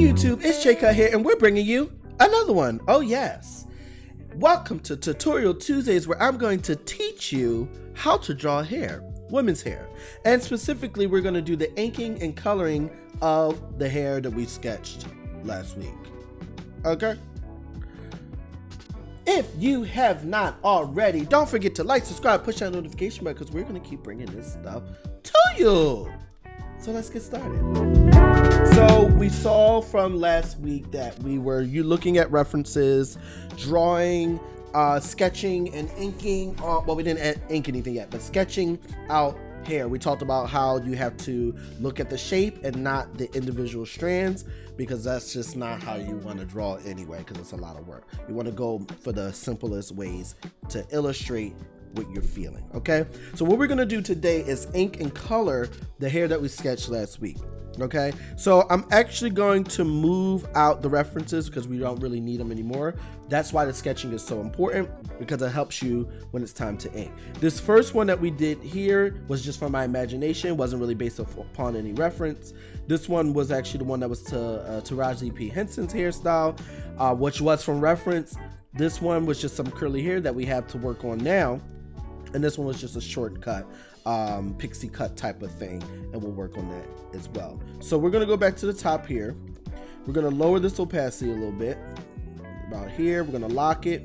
YouTube, it's Cutt here, and we're bringing you another one. Oh yes. Welcome to Tutorial Tuesdays, where I'm going to teach you how to draw hair, women's hair. And specifically, we're going to do the inking and coloring of the hair that we sketched last week. Okay? If you have not already, don't forget to like, subscribe, push that notification bell, because we're going to keep bringing this stuff to you. So let's get started. So we saw from last week that you looking at references, drawing, sketching and inking. Well, we didn't ink anything yet, but sketching out hair. We talked about how you have to look at the shape and not the individual strands, because that's just not how you want to draw anyway, because it's a lot of work. You want to go for the simplest ways to illustrate what you're feeling. Okay, so what we're going to do today is ink and color the hair that we sketched last week. Okay, so I'm actually going to move out the references because we don't really need them anymore. That's why the sketching is so important, because it helps you when it's time to ink. This first one that we did here was just from my imagination, wasn't really based upon any reference. This one was actually the one that was to Taraji P. Henson's hairstyle, which was from reference. This one was just some curly hair that we have to work on now. And this one was just a shortcut, pixie cut type of thing, and we'll work on that as well. So we're gonna go back to the top here. We're gonna lower this opacity a little bit, about here. We're gonna lock it.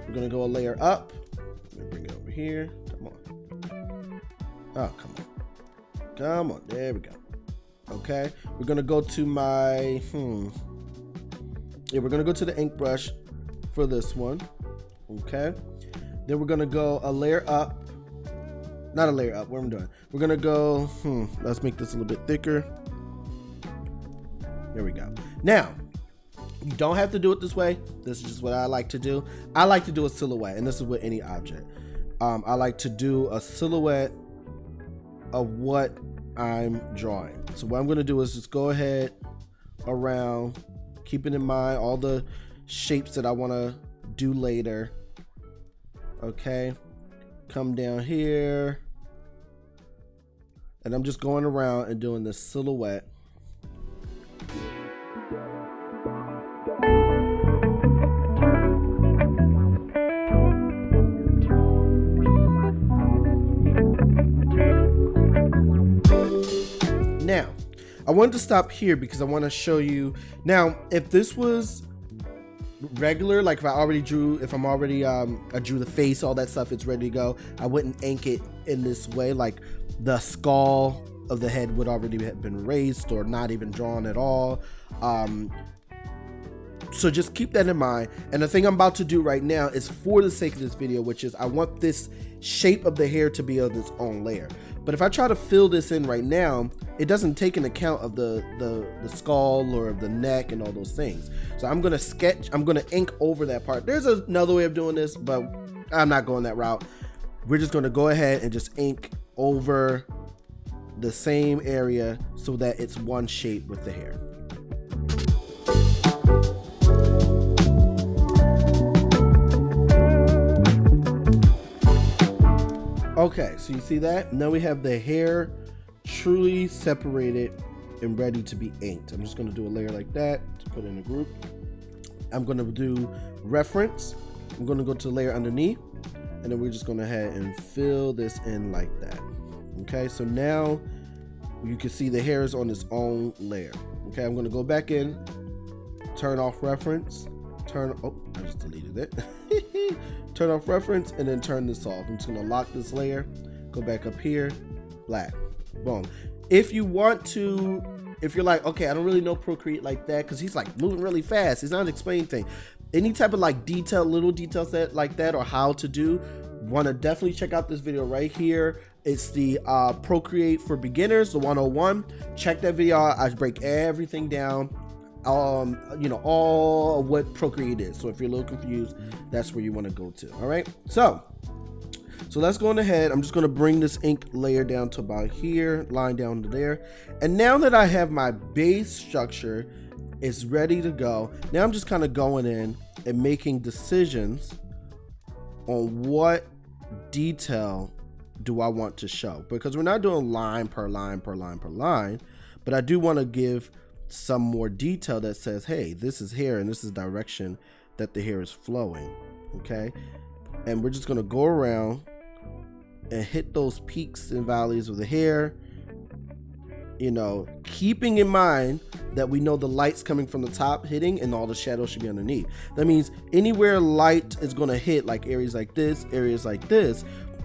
We're gonna go a layer up. Let me bring it over here. Come on. Oh, come on. Come on. There we go. Okay. We're gonna go to my we're gonna go to the ink brush for this one. Okay. Then we're gonna go a layer up. Not a layer up, what am I doing? We're gonna go, let's make this a little bit thicker. There we go. Now, you don't have to do it this way. This is just what I like to do. I like to do a silhouette, and this is with any object. I like to do a silhouette of what I'm drawing. So what I'm gonna do is just go ahead around, keeping in mind all the shapes that I wanna do later. Okay, come down here, and I'm just going around and doing this silhouette. Now, I wanted to stop here because I want to show you. Now, if this was regular, like if I drew the face, all that stuff, it's ready to go, I wouldn't ink it in this way. Like the skull of the head would already have been erased or not even drawn at all. So just keep that in mind. And the thing I'm about to do right now is for the sake of this video, which is I want this shape of the hair to be on its own layer. But if I try to fill this in right now, it doesn't take into account of the skull or the neck and all those things. So I'm gonna ink over that part. There's another way of doing this, but I'm not going that route. We're just gonna go ahead and just ink over the same area so that it's one shape with the hair. Okay, so you see that? Now we have the hair truly separated and ready to be inked. I'm just going to do a layer like that to put in a group. I'm going to do reference. I'm going to go to the layer underneath, and then we're just going to head and fill this in like that. Okay, so now you can see the hair is on its own layer. Okay, I'm going to go back in, turn off reference, I just deleted it. Turn off reference and then turn this off. I'm just gonna lock this layer, go back up here, black, boom. If you want to, if you're like, okay, I don't really know Procreate like that, because he's like moving really fast, he's not explaining things. Any type of like little details like that or how to do, want to definitely check out this video right here. It's the Procreate for beginners, the 101. Check that video out. I break everything down. All of what Procreate is. So if you're a little confused, that's where you want to go to. All right, so let's go on ahead. I'm just going to bring this ink layer down to about here, line down to there. And now that I have my base structure, it's ready to go. Now I'm just kind of going in and making decisions on what detail do I want to show, because we're not doing line per line per line per line, but I do want to give some more detail that says, hey, this is hair and this is direction that the hair is flowing. Okay, and we're just going to go around and hit those peaks and valleys of the hair, you know, keeping in mind that we know the light's coming from the top hitting and all the shadows should be underneath. That means anywhere light is going to hit, like areas like this,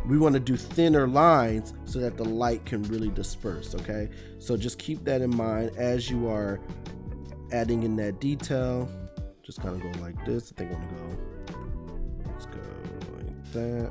we want to do thinner lines so that the light can really disperse. Okay, so just keep that in mind as you are adding in that detail. Just kind of go like this. I think I'm gonna go, let's go like that.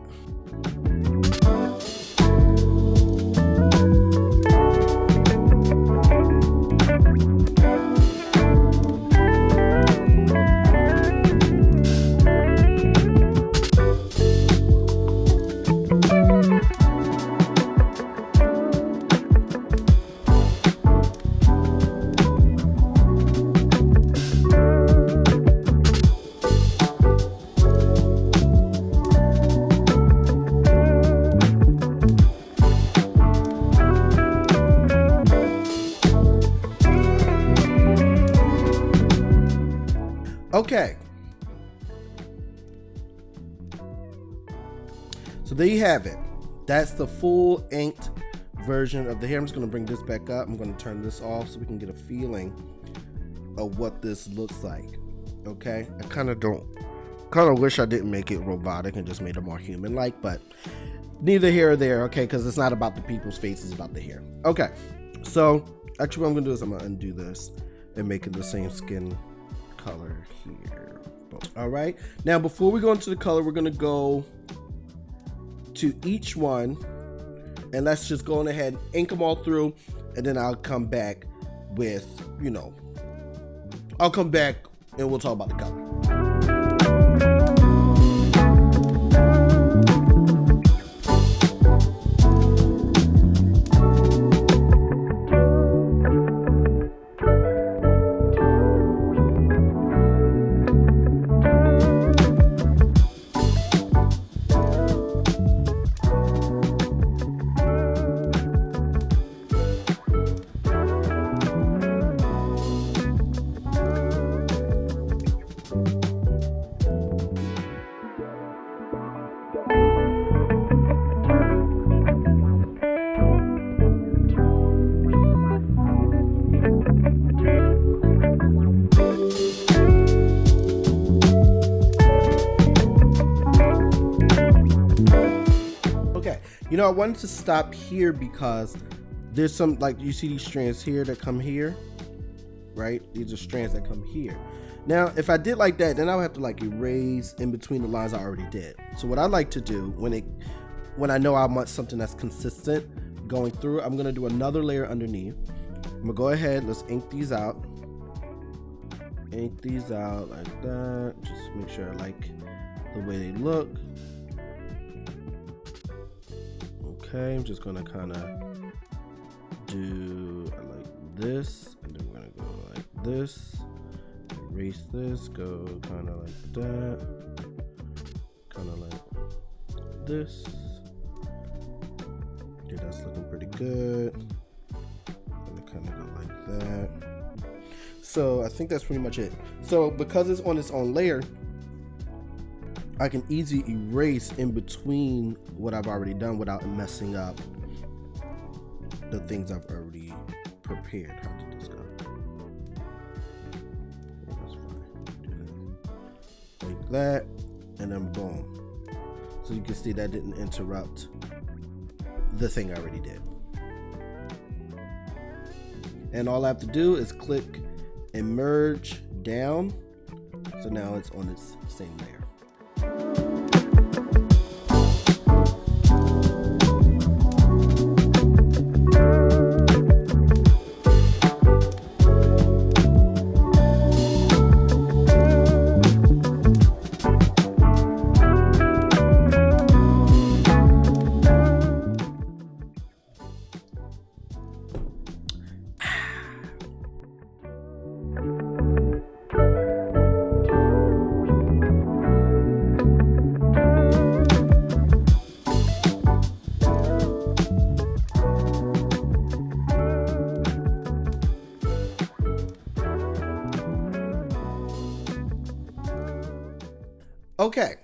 Okay, so there you have it. That's the full inked version of the hair. I'm just going to bring this back up. I'm going to turn this off so we can get a feeling of what this looks like. Okay, I kind of wish I didn't make it robotic and just made it more human-like, but neither here or there. Okay, because it's not about the people's faces, it's about the hair. Okay, so actually what I'm going to do is I'm going to undo this and make it the same skin color here. All right, now before we go into the color, we're going to go to each one and let's just go on ahead, ink them all through, and then I'll come back with, you know, I'll come back and we'll talk about the color. You know, I wanted to stop here because there's some, like, you see these strands here that come here, right? These are strands that come here. Now, if I did like that, then I would have to like erase in between the lines I already did. So what I like to do when I know I want something that's consistent going through, I'm gonna do another layer underneath. I'm gonna go ahead, let's ink these out. Ink these out like that. Just make sure I like the way they look. Okay, I'm just gonna kind of do like this, and then we're gonna go like this, erase this, go kind of like that, kind of like this. Okay, that's looking pretty good. Gonna kind of go like that. So I think that's pretty much it. So because it's on its own layer, I can easily erase in between what I've already done without messing up the things I've already prepared. How did this go? That's fine. Do that. Like that, and then boom. So you can see that didn't interrupt the thing I already did. And all I have to do is click and merge down. So now it's on its same layer. Okay,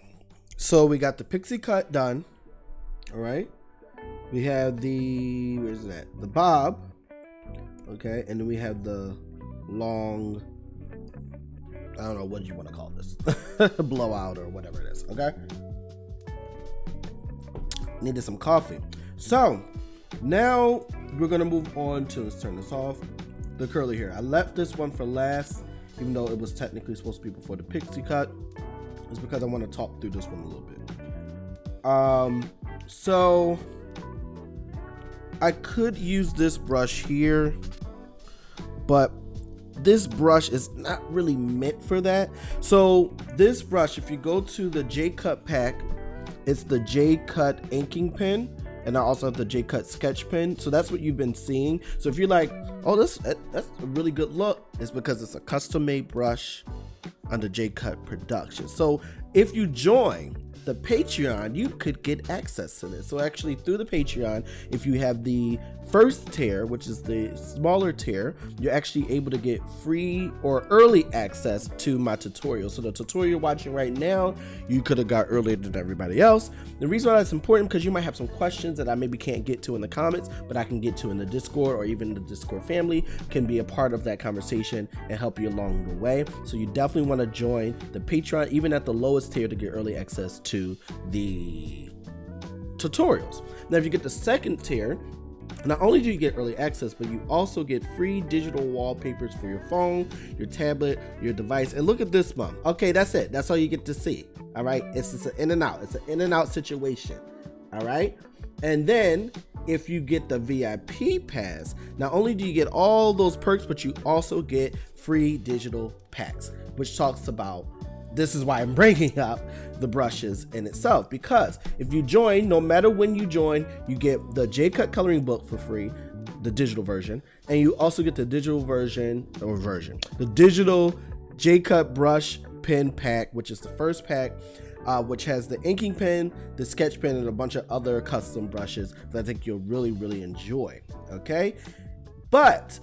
so we got the pixie cut done. All right, we have the, where's that? The bob. Okay, and then we have the long, I don't know what you want to call this, blowout or whatever it is. Okay, needed some coffee. So now we're gonna move on to, let's turn this off, the curly hair. I left this one for last, even though it was technically supposed to be before the pixie cut. It's because I want to talk through this one a little bit. So I could use this brush here, but this brush is not really meant for that. So this brush, if you go to the Cutt pack, it's the Cutt inking pen, and I also have the Cutt sketch pen. So that's what you've been seeing. So if you're like, oh, that's a really good look, it's because it's a custom made brush under Cutt Productions. So if you join the Patreon, you could get access to this. So actually through the Patreon, if you have the first tier, which is the smaller tier, you're actually able to get free or early access to my tutorial. So the tutorial you're watching right now, you could have got earlier than everybody else. The reason why that's important, because you might have some questions that I maybe can't get to in the comments, but I can get to in the Discord, or even the Discord family can be a part of that conversation and help you along the way. So you definitely want to join the Patreon, even at the lowest tier, to get early access to the tutorials. Now, if you get the second tier, not only do you get early access, but you also get free digital wallpapers for your phone, your tablet, your device. And look at this one. Okay, that's it. That's all you get to see. All right. It's just an in and out. It's an in and out situation. All right. And then if you get the VIP pass, not only do you get all those perks, but you also get free digital packs, which talks about, this is why I'm bringing up the brushes in itself, because if you join, no matter when you join, you get the Cutt coloring book for free, the digital version, and you also get the digital the digital Cutt brush pen pack, which is the first pack, which has the inking pen, the sketch pen, and a bunch of other custom brushes that I think you'll really, really enjoy. Okay, but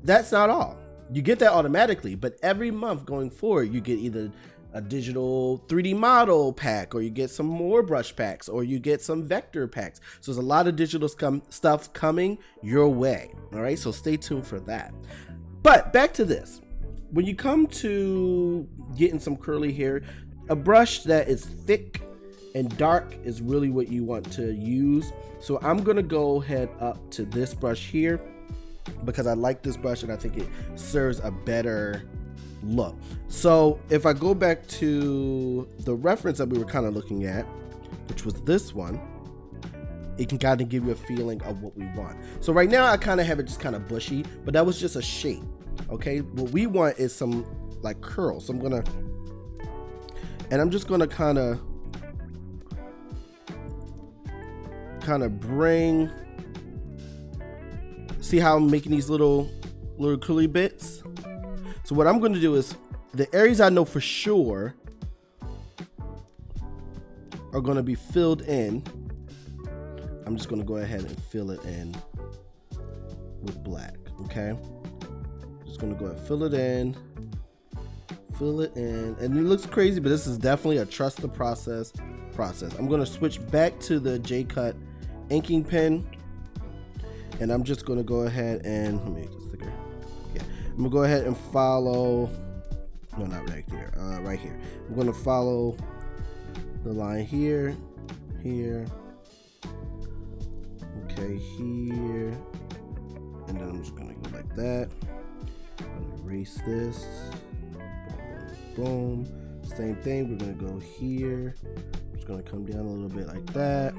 that's not all. You get that automatically, but every month going forward, you get either a digital 3D model pack, or you get some more brush packs, or you get some vector packs. So there's a lot of digital stuff coming your way. All right, so stay tuned for that. But back to this. When you come to getting some curly hair, a brush that is thick and dark is really what you want to use. So I'm gonna go head up to this brush here, because I like this brush and I think it serves a better look. So if I go back to the reference that we were kind of looking at, which was this one, it can kind of give you a feeling of what we want. So right now I kind of have it just kind of bushy, but that was just a shape. Okay, what we want is some like curls. So I'm just gonna kind of bring, see how I'm making these little curly bits. So what I'm going to do is, the areas I know for sure are going to be filled in, I'm just going to go ahead and fill it in with black. Okay, just going to go ahead and fill it in, and it looks crazy, but this is definitely a trust the process. I'm going to switch back to the Cutt inking pen, and I'm just going to go ahead and, let me make this thicker. Yeah, I'm gonna go ahead and follow, no, not right there, right here. I'm gonna follow the line here, okay, here, and then I'm just gonna go like that. I'm gonna erase this, boom, same thing. We're gonna go here, I'm just gonna come down a little bit like that,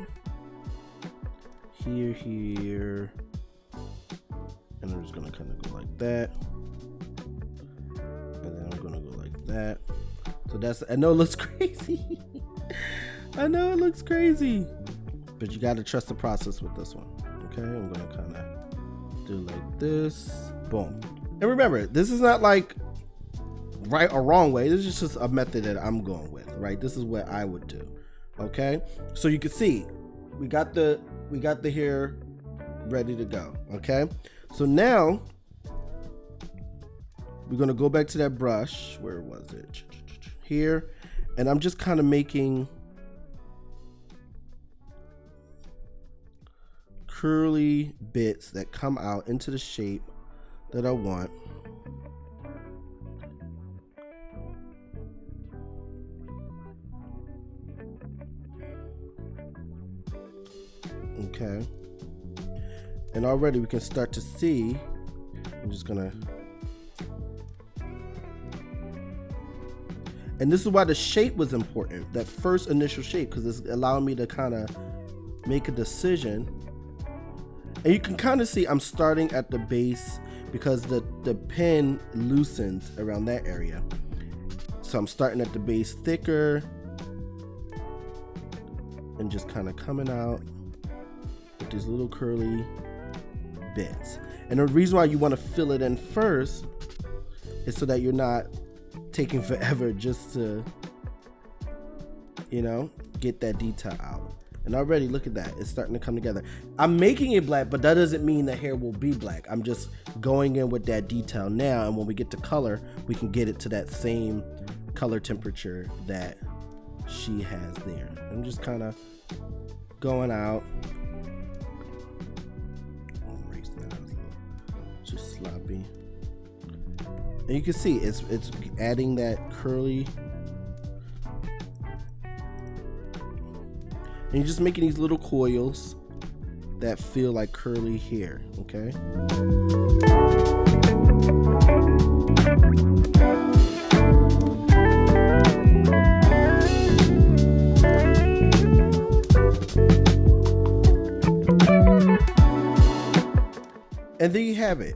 here, and I'm just gonna kind of go like that, and then I'm gonna go like that. So that's, I know it looks crazy. I know it looks crazy, but you gotta trust the process with this one. Okay, I'm gonna kind of do like this, boom. And remember, this is not like right or wrong way. This is just a method that I'm going with, right? This is what I would do. Okay, so you can see we got the hair ready to go. Okay, so now we're gonna go back to that brush. Where was it? Here, And I'm just kind of making curly bits that come out into the shape that I want. Okay. And already we can start to see, I'm just gonna, and this is why the shape was important, that first initial shape, because it's allowing me to kind of make a decision. And you can kind of see I'm starting at the base because the pen loosens around that area. So I'm starting at the base thicker and just kind of coming out with these little curly bits. And the reason why you want to fill it in first is so that you're not taking forever just to, you know, get that detail out. And already, look at that, it's starting to come together. I'm making it black, but that doesn't mean the hair will be black. I'm just going in with that detail now, and when we get to color, we can get it to that same color temperature that she has there. I'm just kind of going out. Erase that, that was just sloppy. And you can see it's adding that curly. And you're just making these little coils that feel like curly hair, okay? And there you have it.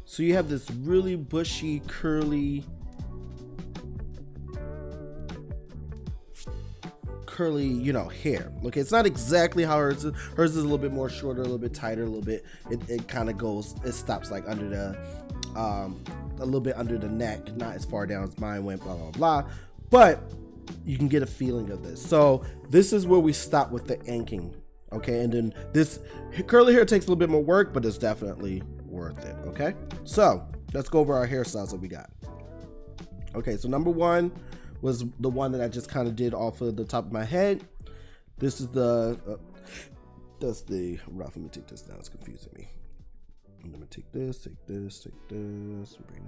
So you have this really bushy, curly, you know, hair. Okay, it's not exactly how hers is. Hers is a little bit more shorter, a little bit tighter, a little bit, it kind of goes, it stops like under the, a little bit under the neck, not as far down as mine went, blah, blah, blah. But you can get a feeling of this. So this is where we stop with the inking. Okay, and then this curly hair takes a little bit more work, but it's definitely worth it. Okay, so let's go over our hairstyles that we got. Okay, so number one was the one that I just kind of did off of the top of my head. This is the that's the rough. Let me take this down, it's confusing me. I'm gonna take this, bring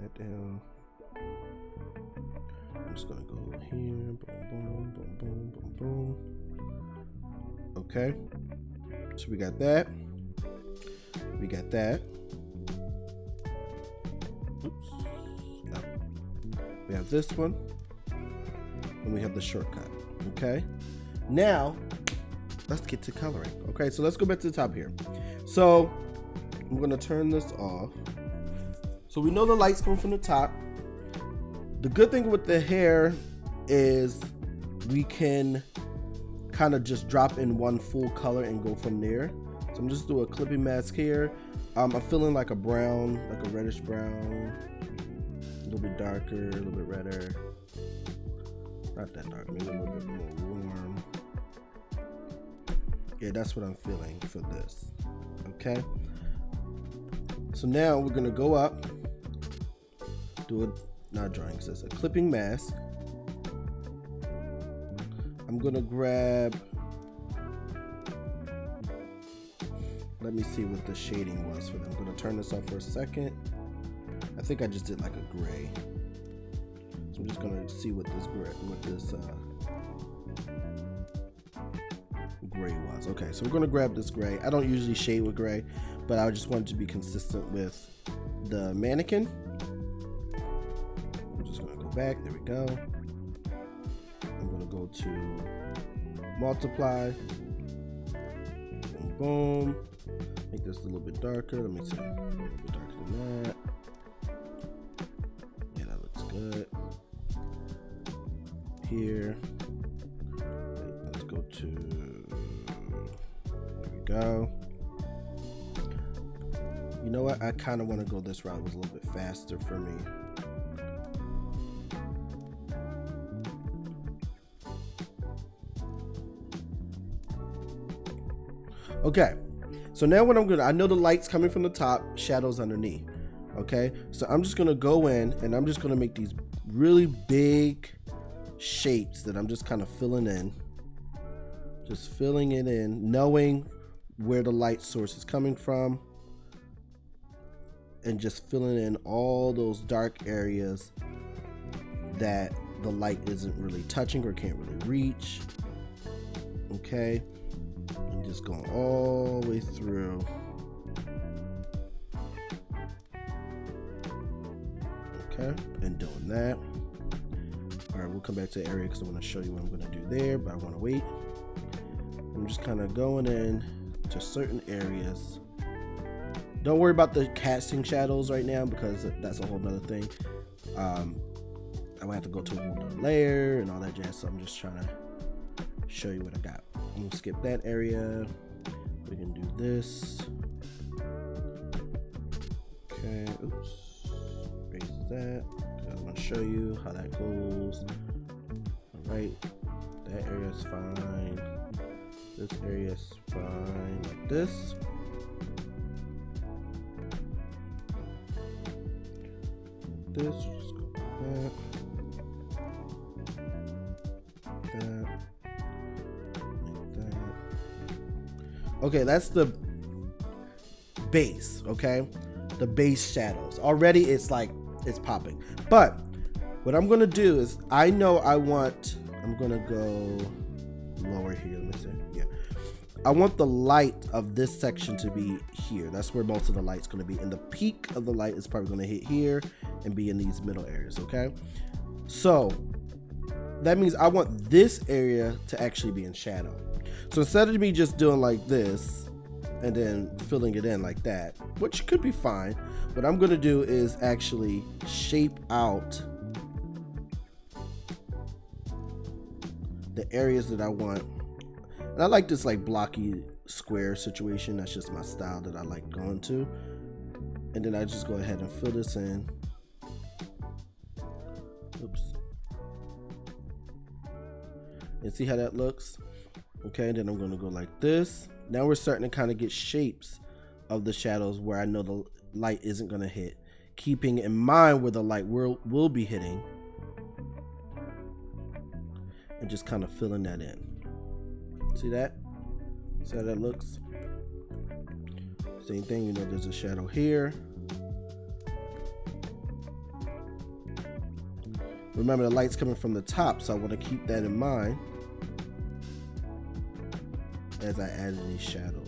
that down. I'm just gonna go here, boom, boom, boom, boom, boom, boom. Okay, so we got that. Oops. No. We have this one. And we have the shortcut. Okay, now let's get to coloring. Okay, so let's go back to the top here. So I'm gonna turn this off. So we know the light's coming from the top. The good thing with the hair is we can kind of just drop in one full color and go from there. So I'm just doing a clipping mask here. I'm feeling like a brown, like a reddish brown, a little bit darker, a little bit redder. Not that dark, maybe a little bit more warm. Yeah, that's what I'm feeling for this. Okay. So now we're gonna go up, do it, not drawing, because it's a clipping mask. I'm gonna grab, let me see what the shading was for them. I'm gonna turn this off for a second. I think I just did like a gray. I'm just gonna see what this gray was. Okay, so we're gonna grab this gray. I don't usually shade with gray, but I just wanted to be consistent with the mannequin. I'm just gonna go back. There we go. I'm gonna go to multiply. Boom, boom. Make this a little bit darker. Let me see. A little bit darker than that. Yeah, that looks good. Here, let's go to, there we go. You know what, I kind of want to go this route. It was a little bit faster for me. Okay, so now what I'm gonna, I know the light's coming from the top, shadows underneath. Okay, so I'm just gonna go in and I'm just gonna make these really big shapes that I'm just kind of filling in. Just filling it in, knowing where the light source is coming from, and just filling in all those dark areas that the light isn't really touching or can't really reach. Okay, and just going all the way through. Okay, and doing that. All right, we'll come back to the area because I want to show you what I'm going to do there, but I want to wait. I'm just kind of going in to certain areas. Don't worry about the casting shadows right now because that's a whole nother thing. I might have to go to a whole nother layer and all that jazz, so I'm just trying to show you what I got. I'm gonna skip that area. We can do this. Okay, oops, erase that. I'm gonna show you how that goes. All right, that area is fine. This area is fine, like this. This, just go like that. Like that. Okay, that's the base, okay? The base shadows. Already it's like, it's popping. But what I'm gonna do is, I know I'm gonna go lower here, let me see, yeah. I want the light of this section to be here. That's where most of the light's gonna be. And the peak of the light is probably gonna hit here and be in these middle areas, okay? So that means I want this area to actually be in shadow. So instead of me just doing like this and then filling it in like that, which could be fine, what I'm gonna do is actually shape out the areas that I want. And I like this like blocky square situation. That's just my style that I like going to. And then I just go ahead and fill this in. Oops. And see how that looks? Okay, and then I'm gonna go like this. Now we're starting to kind of get shapes of the shadows where I know the light isn't gonna hit. Keeping in mind where the light will be hitting. And just kind of filling that in. See that? See how that looks? Same thing, you know, there's a shadow here. Remember, the light's coming from the top, so I want to keep that in mind as I add these shadows.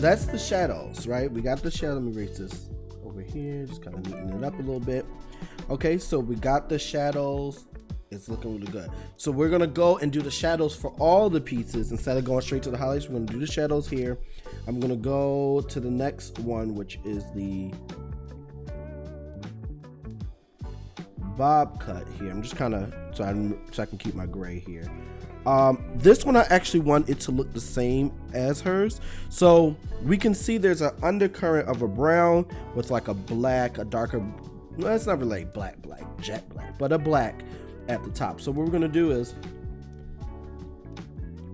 That's the shadows, right? We got the shadow. Let me erase this over here, just kind of neaten it up a little bit. Okay, so we got the shadows. It's looking really good. So we're gonna go and do the shadows for all the pieces. Instead of going straight to the highlights, we're gonna do the shadows here. I'm gonna go to the next one, which is the bob cut here. I'm just kind of so I can keep my gray here. This one I actually want it to look the same as hers, so we can see there's an undercurrent of a brown with like a black, a darker, well, it's not really black, jet black, but a black at the top. So what we're gonna do is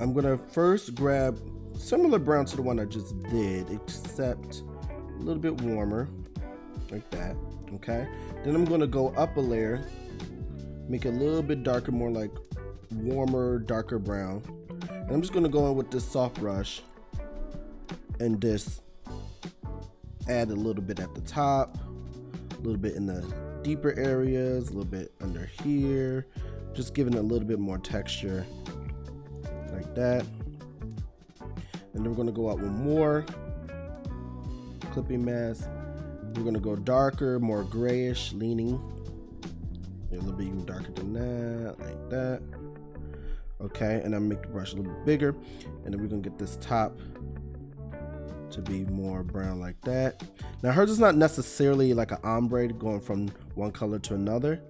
I'm gonna first grab similar brown to the one I just did, except a little bit warmer, like that. Okay, then I'm gonna go up a layer, make it a little bit darker, more like warmer, darker brown. And I'm just gonna go in with this soft brush and just add a little bit at the top, a little bit in the deeper areas, a little bit under here, just giving it a little bit more texture, like that. And then we're gonna go out with more clipping mask. We're gonna go darker, more grayish leaning, a little bit even darker than that, like that. Okay, and I'm make the brush a little bit bigger, and then we're gonna get this top to be more brown like that. Now hers is not necessarily like an ombre going from one color to another,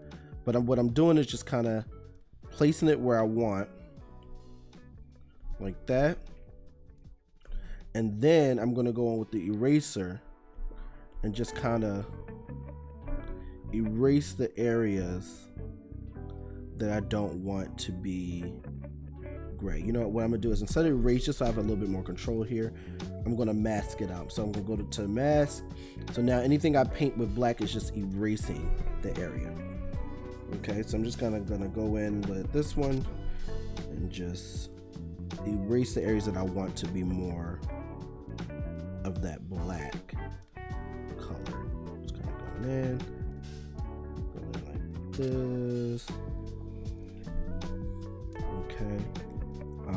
but what I'm doing is just kind of placing it where I want, like that. And then I'm gonna go on with the eraser and just kind of erase the areas that I don't want to be gray. You know what I'm gonna do is, instead of erase, just so I have a little bit more control here, I'm gonna mask it out. So I'm gonna go to mask. So now anything I paint with black is just erasing the area. Okay, so I'm just gonna go in with this one and just erase the areas that I want to be more of that black color. Just kind of going in like this. Okay. I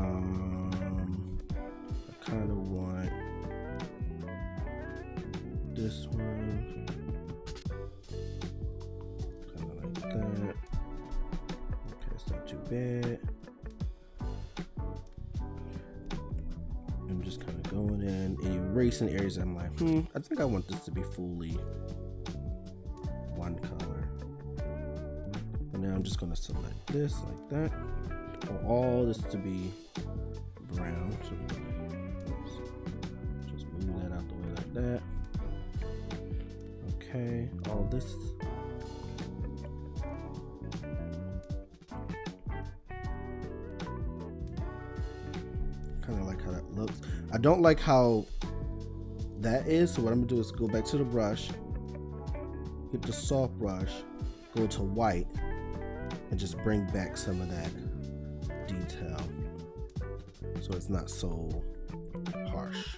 kind of want this one kind of like that. Okay, it's not too bad. I'm just kind of going in and erasing areas. I'm like, I think I want this to be fully one color. And now I'm just going to select this like that. I want all this to be brown. So just move that out the way like that. Okay, all this. Kind of like how that looks. I don't like how that is, so what I'm gonna do is go back to the brush, hit the soft brush, go to white, and just bring back some of that detail so it's not so harsh.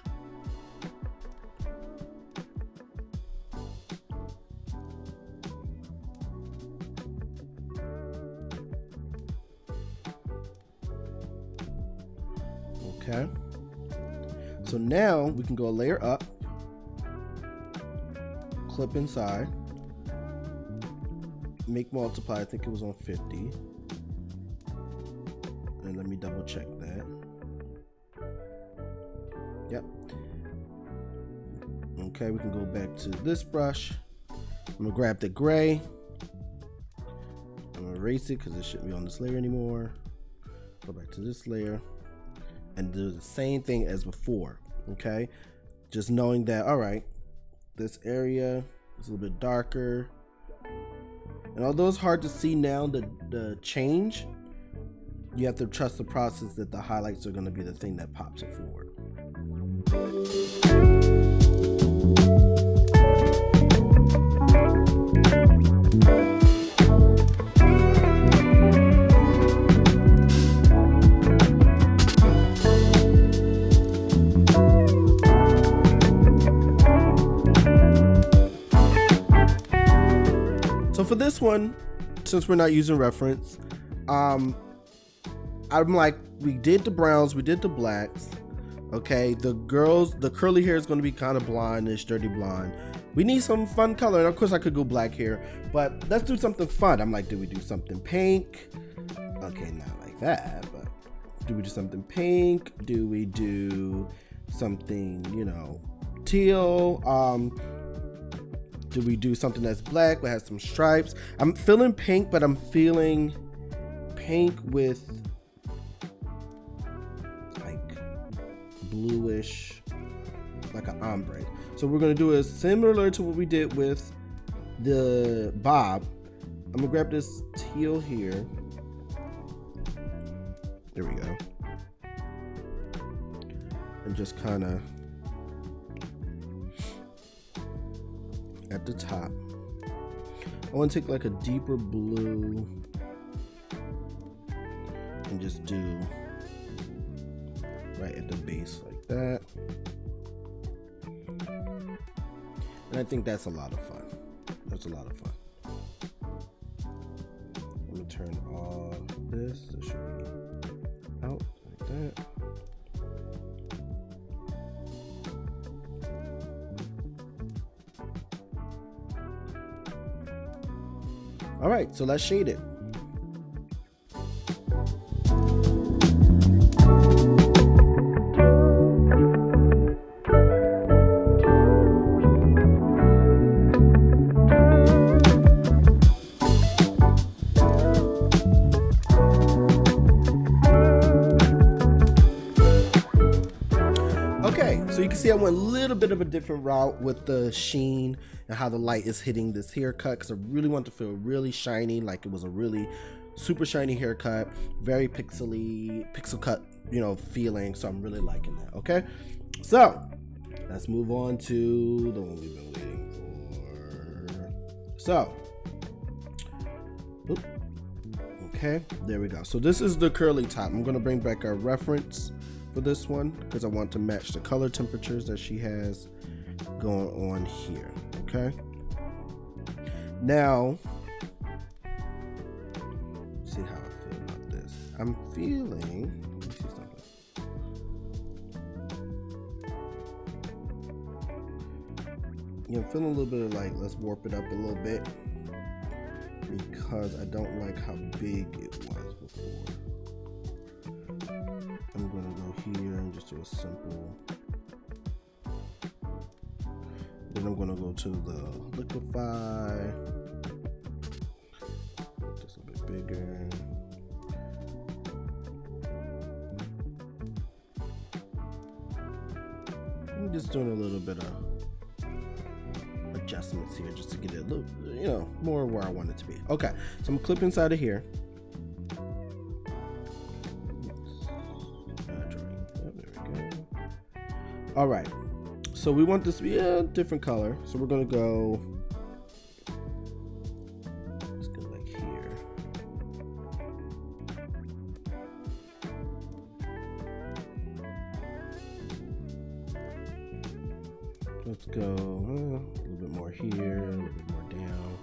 Okay, so now we can go a layer up, clip inside, make multiply, I think it was on 50, and let me double check that. Yep. Okay, we can go back to this brush. I'm gonna grab the gray, I'm gonna erase it because it shouldn't be on this layer anymore. Go back to this layer and do the same thing as before. Okay, just knowing that, all right, this area is a little bit darker, and although it's hard to see now the change, you have to trust the process that the highlights are going to be the thing that pops it forward. So for this one, since we're not using reference, I'm like, we did the browns, we did the blacks. Okay, the girls, the curly hair is going to be kind of blondish, dirty blonde. We need some fun color, and of course I could go black here, but let's do something fun. I'm like, do we do something pink? Okay, not like that, but do we do something pink? Do we do something, you know, teal? Do we do something that's black but has some stripes? I'm feeling pink, but I'm feeling pink with like bluish, like an ombre. So what we're gonna do is similar to what we did with the bob. I'm gonna grab this teal here. There we go. And just kind of at the top. I want to take like a deeper blue and just do right at the base like that. And I think that's a lot of fun. That's a lot of fun. Let me turn all this. This should be out like that. All right, so let's shade it. Okay, so you can see I went a little bit of a different route with the sheen and how the light is hitting this haircut, because I really want to feel really shiny, like it was a really super shiny haircut, very pixel cut, you know, feeling. So I'm really liking that. Okay, so let's move on to the one we've been waiting for. So, okay, there we go. So this is the curly top. I'm gonna bring back our reference for this one because I want to match the color temperatures that she has going on here. Okay, now see how I feel about this. I'm feeling, let me see something. Yeah, I'm feeling a little bit of like, let's warp it up a little bit, because I don't like how big it was before. I'm gonna go here and just do a simple. Then I'm gonna go to the liquefy. Just a bit bigger. I'm just doing a little bit of adjustments here just to get it a little, you know, more where I want it to be. Okay, so I'm gonna clip inside of here. There we go. All right, so we want this to be a different color, so we're gonna go. Let's go like here. Let's go a little bit more here, a little bit more down.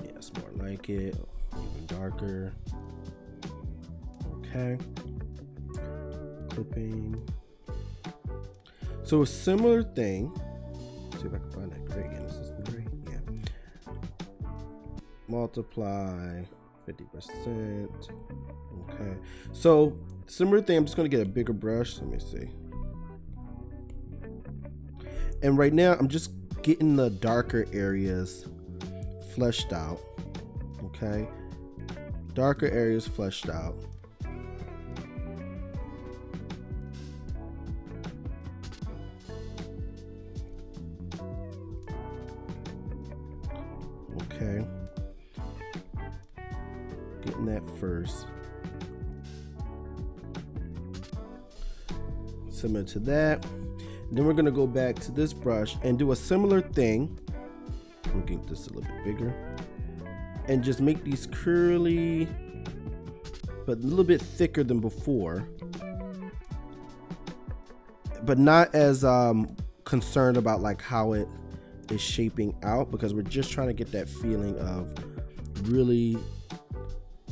Yeah, it's more like it. Even darker. Okay. Clipping. So a similar thing. Let's see if I can find that gray again. Is this the gray? Yeah. Multiply 50%. Okay. So similar thing. I'm just gonna get a bigger brush. Let me see. And right now I'm just getting the darker areas fleshed out. Okay. Darker areas fleshed out. Okay. Getting that first. Similar to that. Then we're gonna go back to this brush and do a similar thing. I'm gonna get this a little bit bigger. And just make these curly, but a little bit thicker than before. But not as concerned about like how it is shaping out, because we're just trying to get that feeling of really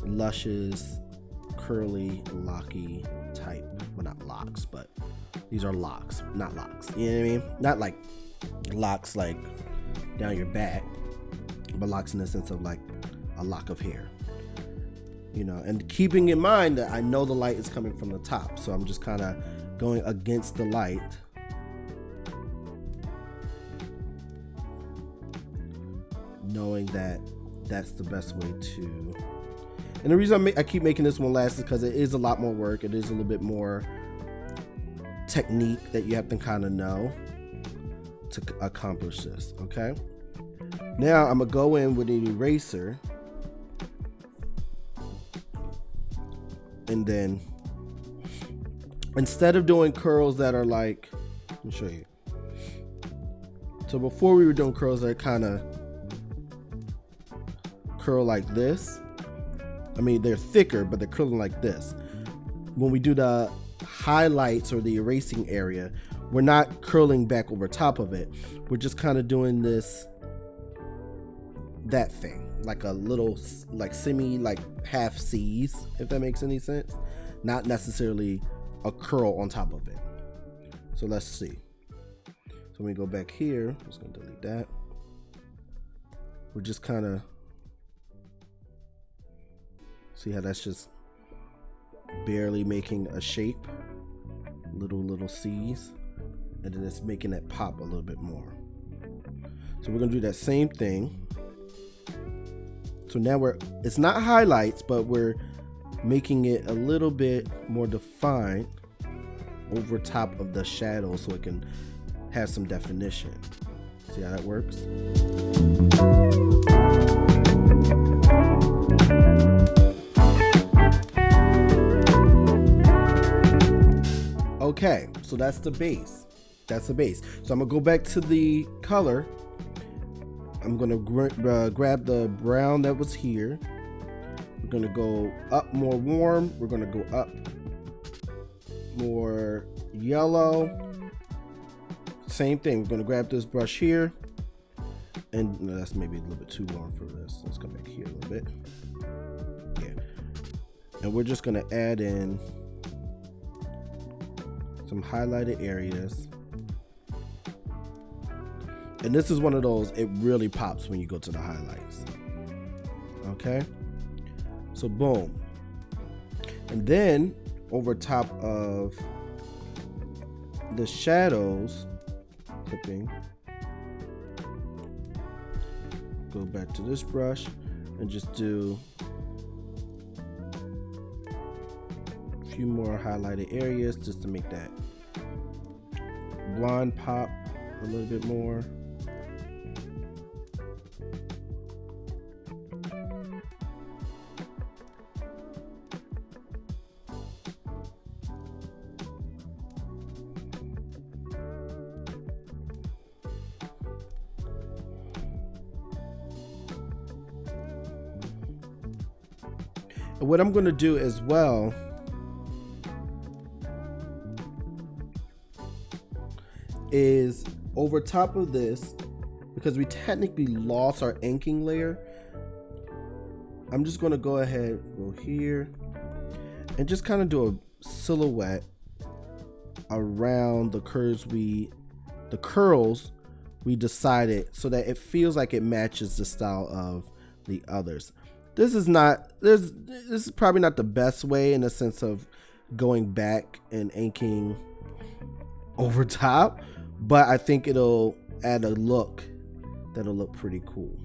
luscious, curly, locky type. Well, not locks, but these are locks, not locks. You know what I mean? Not like locks like down your back, but locks in the sense of like a lock of hair. You know, and keeping in mind that I know the light is coming from the top, so I'm just kind of going against the light. Knowing that that's the best way to. And the reason I keep making this one last is because it is a lot more work. It is a little bit more technique that you have to kind of know to accomplish this. Okay, now I'm gonna go in with an eraser, and then instead of doing curls that are like, let me show you. So before we were doing curls that kind of curl like this. I mean, they're thicker, but they're curling like this. When we do the highlights or the erasing area, we're not curling back over top of it. We're just kind of doing this, that thing, like a little, like semi, like half C's, if that makes any sense. Not necessarily a curl on top of it. So let's see. So when we go back here, I'm just gonna delete that. We're just kind of, see how that's just barely making a shape, little C's, and then it's making it pop a little bit more. So we're gonna do that same thing. So now it's not highlights, but we're making it a little bit more defined. over top of the shadow so it can have some definition. See how that works? Okay, so that's the base. That's the base. So I'm gonna go back to the color. I'm gonna grab the brown that was here. We're gonna go up more warm. We're gonna go up more yellow. Same thing. We're gonna grab this brush here, and no, that's maybe a little bit too warm for this. Let's go back here a little bit. Yeah, and we're just gonna add in some highlighted areas. And this is one of those, it really pops when you go to the highlights. Okay, so boom. And then over top of the shadows, clipping, go back to this brush and just do a few more highlighted areas just to make that blonde pop a little bit more. And what I'm going to do as well is over top of this, because we technically lost our inking layer, I'm just going to go ahead, go here, and just kind of do a silhouette around the curls we decided, so that it feels like it matches the style of the others. This is probably not the best way in the sense of going back and inking over top, but I think it'll add a look that'll look pretty cool.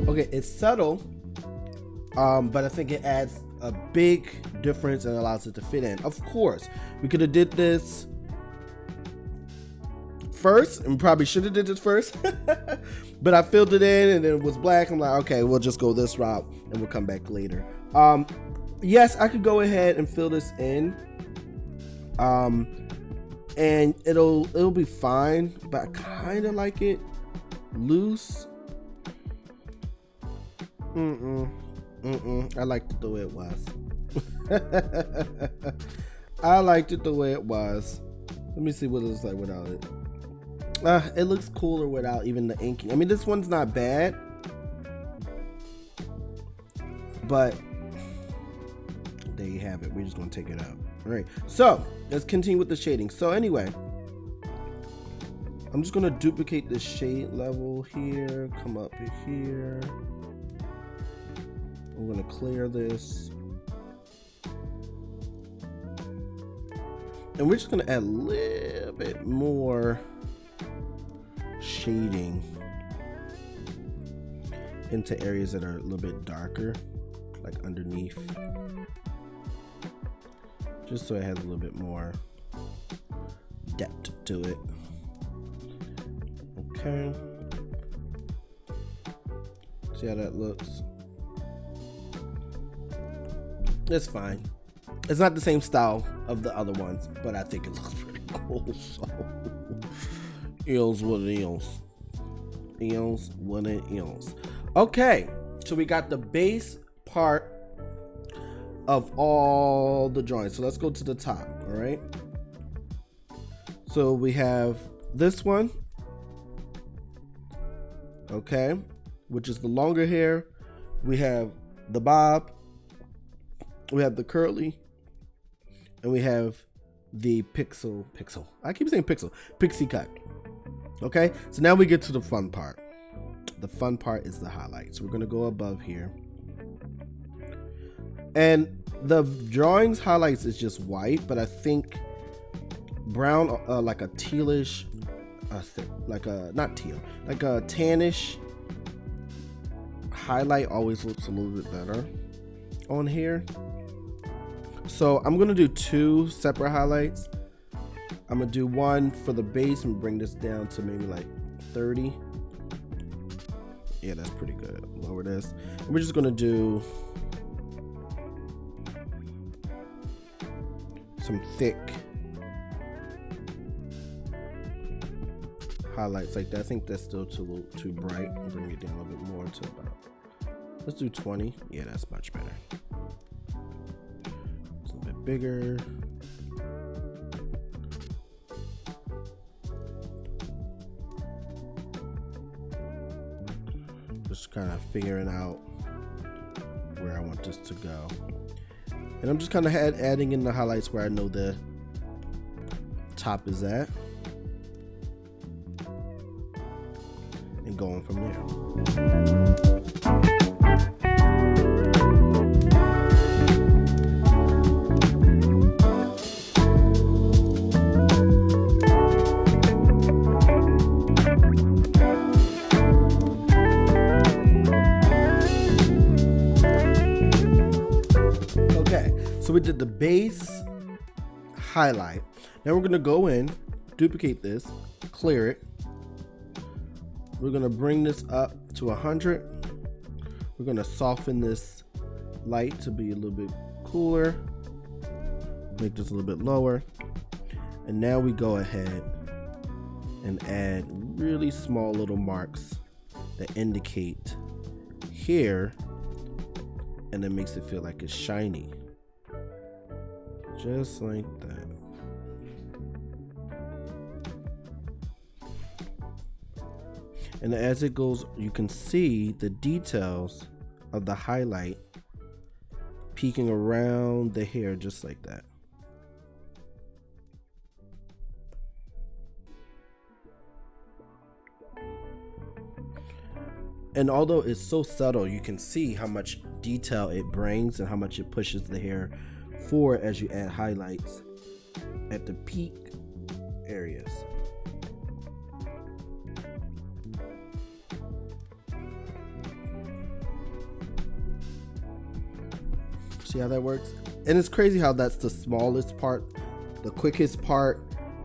Okay, it's subtle, but I think it adds a big difference and allows it to fit in. Of course, we could have did this first, and probably should have did this first, but I filled it in and it was black. I'm like, okay, we'll just go this route and we'll come back later. Yes, I could go ahead and fill this in, and it'll be fine, but I kind of like it loose. I liked it the way it was. I liked it the way it was. Let me see what it looks like without it. It looks cooler without even the inking. I mean, this one's not bad, but there you have it. We're just gonna take it out. All right, so let's continue with the shading. So anyway, I'm just gonna duplicate the shade level here, come up here. I'm gonna clear this, and we're just gonna add a little bit more shading into areas that are a little bit darker, like underneath, just so it has a little bit more depth to it. Okay, see how that looks? It's fine. It's not the same style of the other ones, but I think it looks pretty cool. So, eels what it eels. Eels what it eels. Okay, so we got the base part of all the drawings. So let's go to the top. All right. So we have this one. Okay, which is the longer hair. We have the bob. We have the curly, and we have the pixie cut. Okay, so now we get to the fun part. The fun part is the highlights. We're gonna go above here, and the drawings highlights is just white, but I think brown, like a tealish, like a, not teal, like a tannish highlight always looks a little bit better on here. So I'm gonna do 2 separate highlights. I'm gonna do one for the base and bring this down to maybe like 30. Yeah, that's pretty good. Lower this. And we're just gonna do some thick highlights like that. I think that's still too bright. I'll bring it down a little bit more to about, let's do 20. Yeah, that's much better. It's a little bit bigger. Just kind of figuring out where I want this to go. And I'm just kind of adding in the highlights where I know the top is at. And going from there. So we did the base highlight. Now we're gonna go in, duplicate this, clear it. We're gonna bring this up to 100. We're gonna soften this light to be a little bit cooler. Make this a little bit lower. And now we go ahead and add really small little marks that indicate here, and it makes it feel like it's shiny. Just like that. And as it goes, you can see the details of the highlight peeking around the hair just like that. And although it's so subtle, you can see how much detail it brings and how much it pushes the hair forward as you add highlights at the peak areas. See how that works? And it's crazy how that's the smallest part, the quickest part,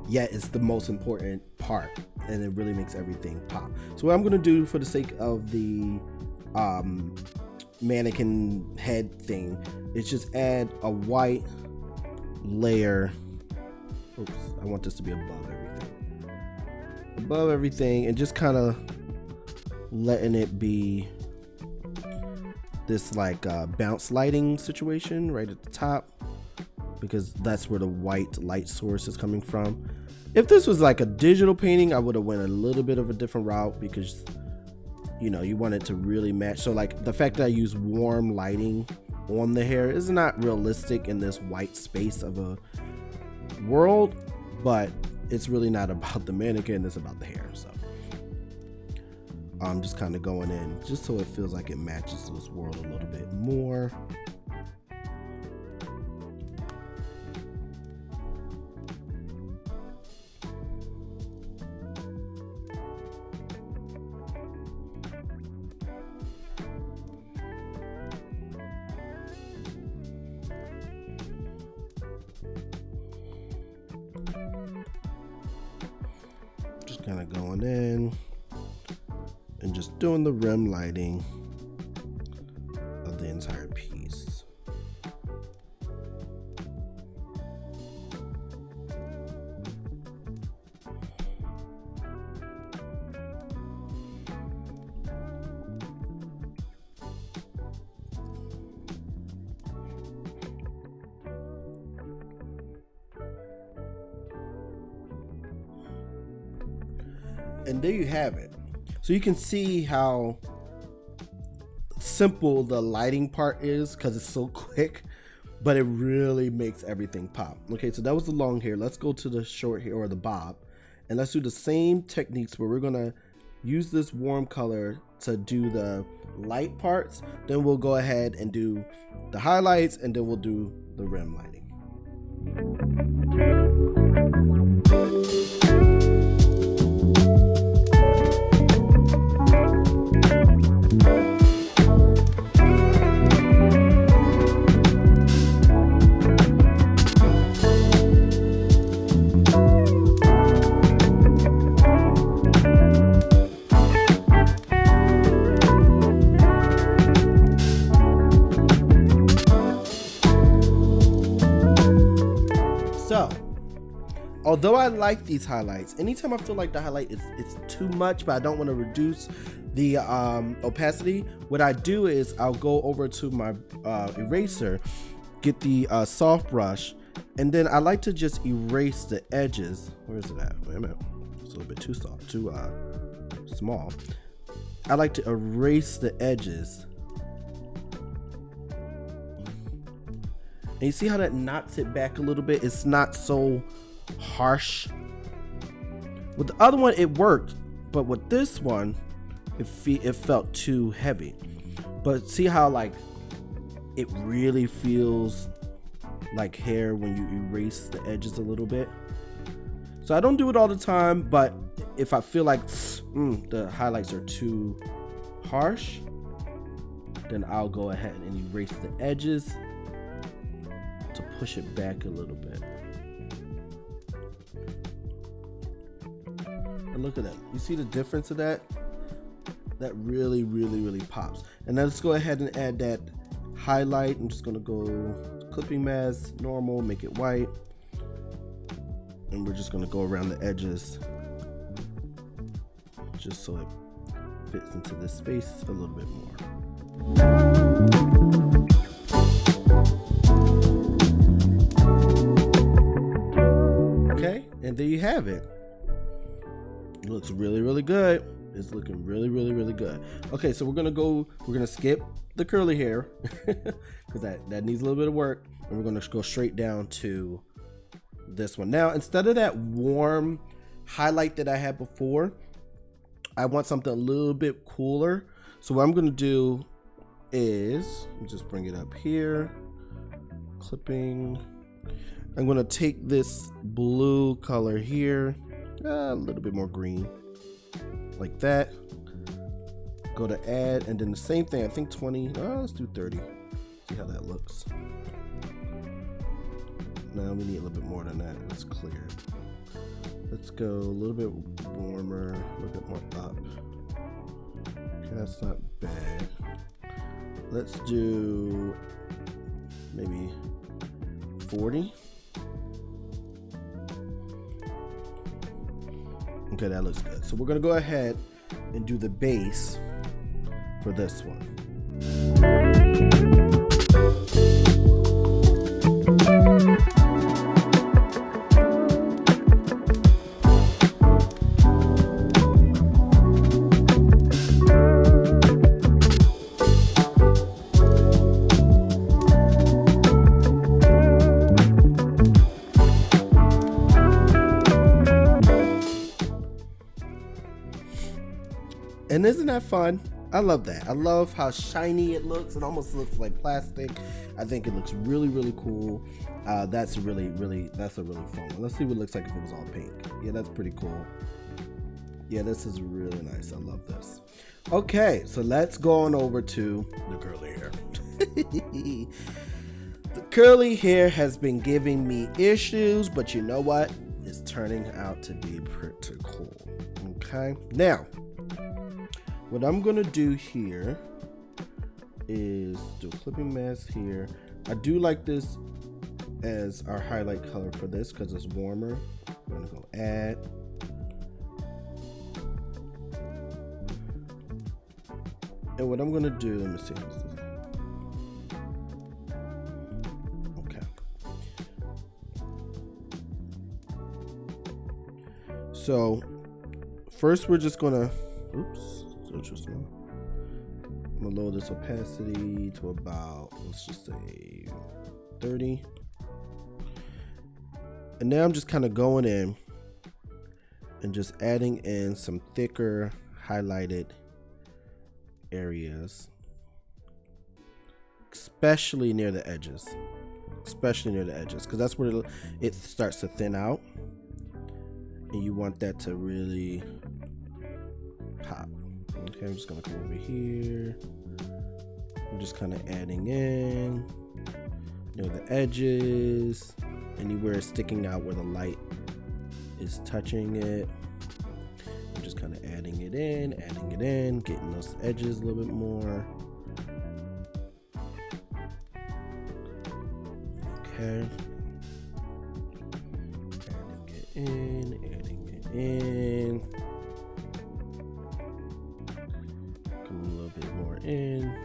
yet it's the most important part, and it really makes everything pop. So what I'm gonna do for the sake of the mannequin head thing is just add a white layer. Oops, I want this to be above everything, and just kind of letting it be this like bounce lighting situation right at the top, because that's where the white light source is coming from. If this was like a digital painting, I would have went a little bit of a different route, because you know, you want it to really match. So like the fact that I use warm lighting on the hair is not realistic in this white space of a world, but it's really not about the mannequin, it's about the hair. So I'm just kind of going in just so it feels like it matches this world a little bit more. Just kind of going in and just doing the rim lighting of the entire piece. And there you have it. So you can see how simple the lighting part is because it's so quick, but it really makes everything pop. Okay, so that was the long hair. Let's go to the short hair, or the bob, and let's do the same techniques where we're gonna use this warm color to do the light parts. Then we'll go ahead and do the highlights, and then we'll do the rim lighting. So, although I like these highlights, anytime I feel like the highlight is too much, but I don't want to reduce the opacity, what I do is I'll go over to my eraser, get the soft brush, and then I like to just erase the edges. Where is it at? Wait a minute. It's a little bit too soft, too small. I like to erase the edges. And you see how that knocks it back a little bit? It's not so harsh. With the other one, it worked, but with this one, it felt too heavy. But see how like it really feels like hair when you erase the edges a little bit. So I don't do it all the time, but if I feel like the highlights are too harsh, then I'll go ahead and erase the edges to push it back a little bit. And look at that. You see the difference of that? That really, really, really pops. And now let's go ahead and add that highlight. I'm just gonna go clipping mask, normal, make it white. And we're just gonna go around the edges just so it fits into this space a little bit more. Okay, and there you have it. It looks really, really good. It's looking really, really, really good. Okay, so we're gonna skip the curly hair because that needs a little bit of work, and we're gonna go straight down to this one. Now, instead of that warm highlight that I had before, I want something a little bit cooler. So what I'm gonna do is just bring it up here, clipping. I'm gonna take this blue color here, a little bit more green, like that. Go to add, and then the same thing, I think 20, let's do 30. See how that looks. Now we need a little bit more than that. Let's clear it. Let's go a little bit warmer, a little bit more up. Okay, that's not bad. Let's do maybe 40. Okay, that looks good. So we're gonna go ahead and do the base for this one. And isn't that fun? I love that. I love how shiny it looks. It almost looks like plastic. I think it looks really, really cool. That's a really fun one. Let's see what it looks like if it was all pink. Yeah, that's pretty cool. Yeah, this is really nice. I love this. Okay, so let's go on over to the curly hair. The curly hair has been giving me issues, but you know what? It's turning out to be pretty cool. Okay, now what I'm gonna do here is do a clipping mask here. I do like this as our highlight color for this because it's warmer. I'm gonna go add. And what I'm gonna do, let me see how this is. Okay. So first we're just gonna, just I'm gonna lower this opacity to about, let's just say 30. And now I'm just kind of going in and just adding in some thicker highlighted areas, especially near the edges, because that's where it starts to thin out, and you want that to really pop. Okay, I'm just gonna come over here. I'm just kind of adding in near the edges, anywhere it's sticking out where the light is touching it. I'm just kind of adding it in, getting those edges a little bit more. Okay. in, adding it in. Come a little bit more in.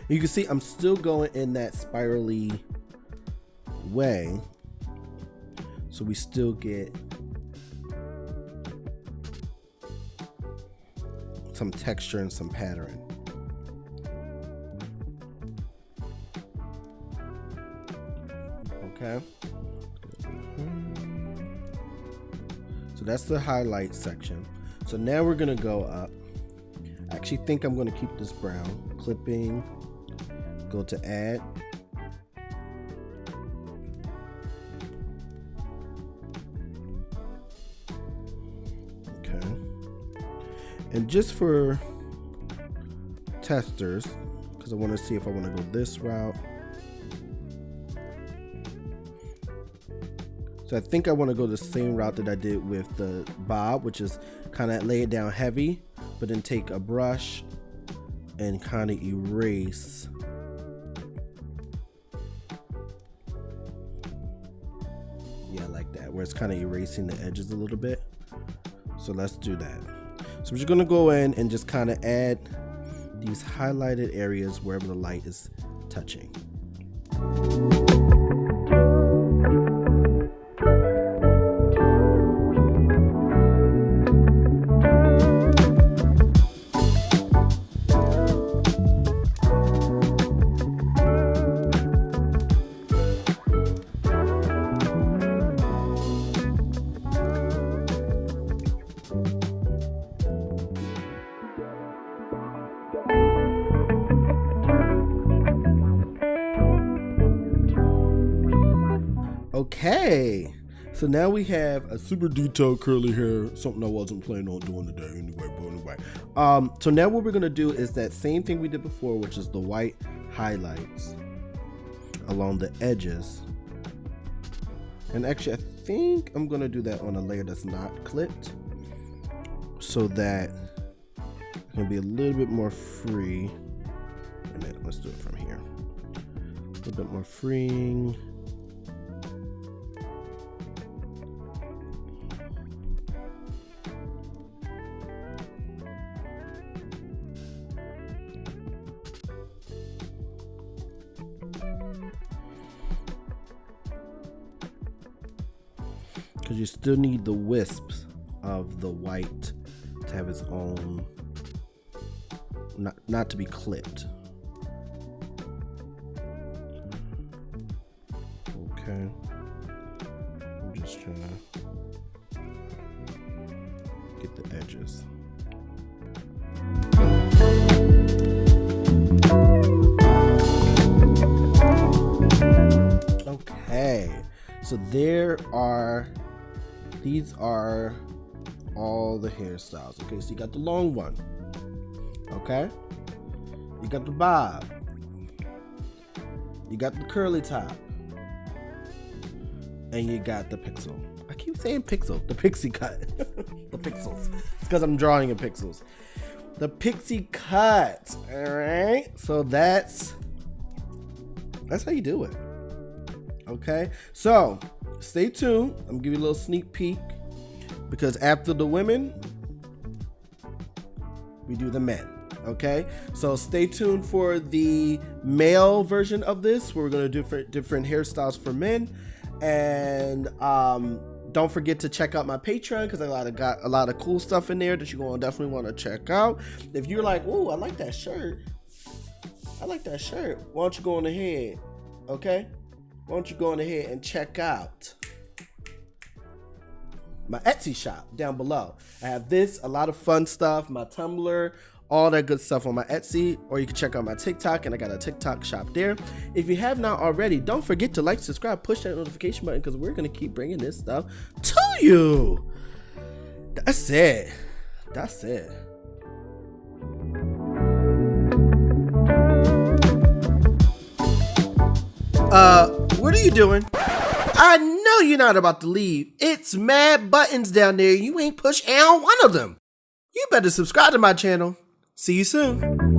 You can see I'm still going in that spirally way, so we still get some texture and some pattern. Okay. So that's the highlight section. So now we're gonna go up. I actually think I'm gonna keep this brown. Clipping, go to add. Okay. And just for testers, because I want to see if I want to go this route. So I think I want to go the same route that I did with the bob, which is kind of lay it down heavy, but then take a brush and kind of erase. Yeah, like that, where it's kind of erasing the edges a little bit. So let's do that. So we're just gonna go in and just kind of add these highlighted areas wherever the light is touching. Okay, so now we have a super detailed curly hair, something I wasn't planning on doing today anyway, but anyway. So now what we're gonna do is that same thing we did before, which is the white highlights along the edges. And actually, I think I'm gonna do that on a layer that's not clipped, so that it can be a little bit more free. Wait a minute, let's do it from here. A little bit more freeing. Because you still need the wisps of the white to have its own, not to be clipped. Okay, I'm just trying to get the edges. Okay, so these are all the hairstyles. Okay, so you got the long one. Okay, you got the bob. You got the curly top. And you got the pixel. I keep saying pixel. The pixie cut. The pixels. It's because I'm drawing in pixels. The pixie cut. All right. So that's how you do it. Okay. So stay tuned. I'm gonna give you a little sneak peek, because after the women, we do the men. Okay, so stay tuned for the male version of this, where we're gonna do different hairstyles for men. And don't forget to check out my Patreon, because I got a lot of cool stuff in there that you're gonna definitely want to check out. If you're like, oh, I like that shirt, why don't you go on ahead? Okay, why don't you go on ahead and check out my Etsy shop down below. I have this, a lot of fun stuff, my Tumblr, all that good stuff on my Etsy, or you can check out my TikTok, and I got a TikTok shop there. If you have not already, don't forget to like, subscribe, push that notification button, because we're gonna keep bringing this stuff to you. That's it. What are you doing? I know you're not about to leave. It's mad buttons down there. You ain't pushed on one of them. You better subscribe to my channel. See you soon.